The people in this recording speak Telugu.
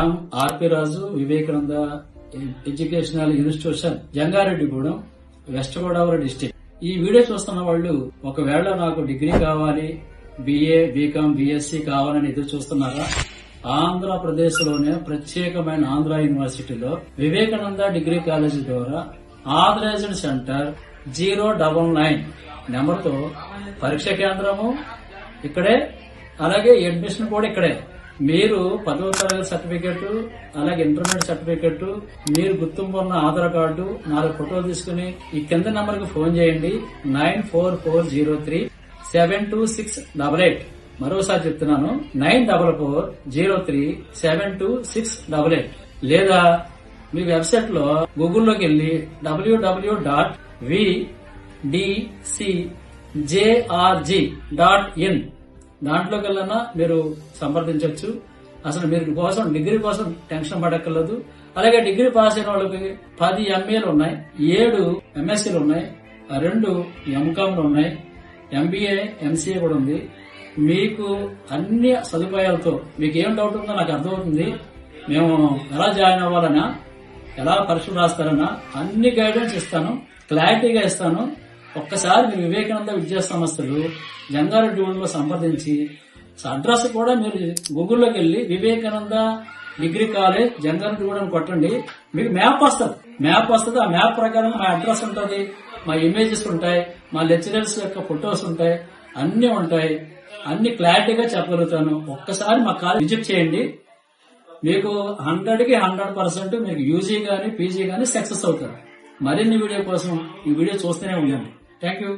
I'm RP Raju, Vivekananda educational institution, Jangareddygudem, west Godavari district. ఈ వీడియో చూస్తున్న వాళ్ళు ఒకవేళ నాకు డిగ్రీ కావాలి, బిఏ, బీకామ్, బిఎస్సి కావాలని ఎదురు చూస్తున్నారా? ఆంధ్రప్రదేశ్ లోనే ప్రత్యేకమైన ఆంధ్ర యూనివర్సిటీలో వివేకానంద డిగ్రీ కాలేజీ ద్వారా ఆథరైజ్డ్ సెంటర్ 099 నెంబర్తో పరీక్ష కేంద్రము ఇక్కడే, అలాగే అడ్మిషన్ కూడా ఇక్కడే. మీరు 10వ తరగతి సర్టిఫికెట్, అలాగే ఇంటర్మీడియట్ సర్టిఫికెట్, మీరు గుర్తింపు ఉన్న ఆధార్ కార్డు, 4 ఫోటోలు తీసుకుని ఈ కింద నంబర్ కి ఫోన్ చేయండి. 94403-72688. మరోసారి చెప్తున్నాను, 94403-72688. లేదా మీ వెబ్సైట్ లో గూగుల్లోకి వెళ్లి www.vdcjrg.in దాంట్లోకి వెళ్ళినా మీరు సంప్రదించవచ్చు. అసలు మీరు డిగ్రీ కోసం టెన్షన్ పడక్కర్లేదు. అలాగే డిగ్రీ పాస్ అయిన వాళ్ళకి 10 ఎంఏలు ఉన్నాయి, 7 ఎంఎస్సీలు ఉన్నాయి, 2 ఎంకామ్లు ఉన్నాయి, ఎంబీఏ, ఎంసీఏ కూడా ఉంది. మీకు అన్ని సదుపాయాలతో మీకు ఏం డౌట్ ఉందో నాకు అర్థమవుతుంది. మేము ఎలా జాయిన్ అవ్వాలన్నా, ఎలా పరీక్షలు రాస్తారన్నా అన్ని గైడెన్స్ ఇస్తాను, క్లారిటీగా ఇస్తాను. ఒక్కసారి మీరు వివేకానంద విద్యా సంస్థలు జంగారెడ్డిగూడెంలో సంప్రదించి, అడ్రస్ కూడా మీరు గూగుల్లోకి వెళ్లి వివేకానంద డిగ్రీ కాలేజ్ జంగారెడ్డిగూడెం కొట్టండి, మీకు మ్యాప్ వస్తుంది. ఆ మ్యాప్ ప్రకారం మా అడ్రస్ ఉంటుంది, మా ఇమేజెస్ ఉంటాయి, మా లెక్చరర్స్ యొక్క ఫొటోస్ ఉంటాయి, అన్ని ఉంటాయి. అన్ని క్లారిటీగా చెప్పగలుగుతాను. ఒక్కసారి మా కాలేజ్ విజిట్ చేయండి. మీకు 100కి 100% మీకు యూజీ గానీ, పీజీ గానీ సక్సెస్ అవుతారు. మరిన్ని వీడియో కోసం ఈ వీడియో చూస్తూనే ఉండండి. Thank you.